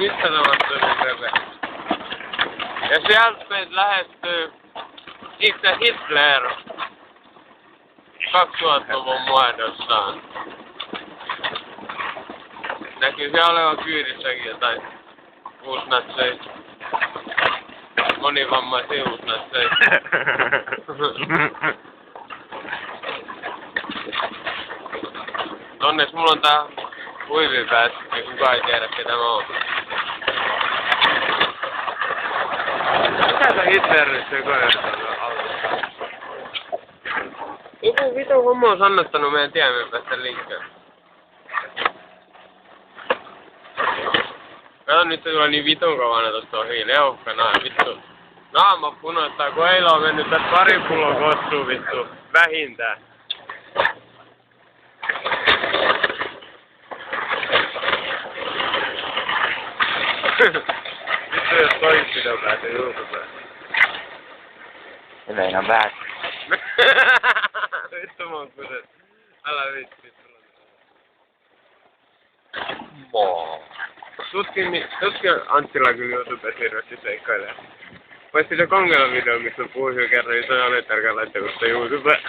missä tapahtuu Repe? Ja sieltä meitä lähestyy itse Hitler 2000-luvun muodossaan. Näkyy siellä olevan kyydissäkin jotain uusnatseja. Monivammaisia uusnatseja. Onneksi mulla on tää huivipäässä, niin kukaan ei tiedä ketä mä oon. Mitä sä Hitleristä joka autossa? Joku vitun homma on sannottanut meidän tiemme päästä liikkeelle. Kato nyt se tulee niin vitun kovana tosta ohi, leuhkana, vittu. Naama punoittaa, kun eilen on mennyt tästä pari pulloa kossuu vittu, vähintään. Vittu jos toi video pääsee YouTubeen. Se meinaa vähän. Vittu mä oon kuset. Älä vitsi. Tutkin Anttila kyllä YouTubeen hirveästi seikkailee. Paitsi se Kongelan video, missä puhui kerran, niin se on aina tärkeää laittaa YouTubeen.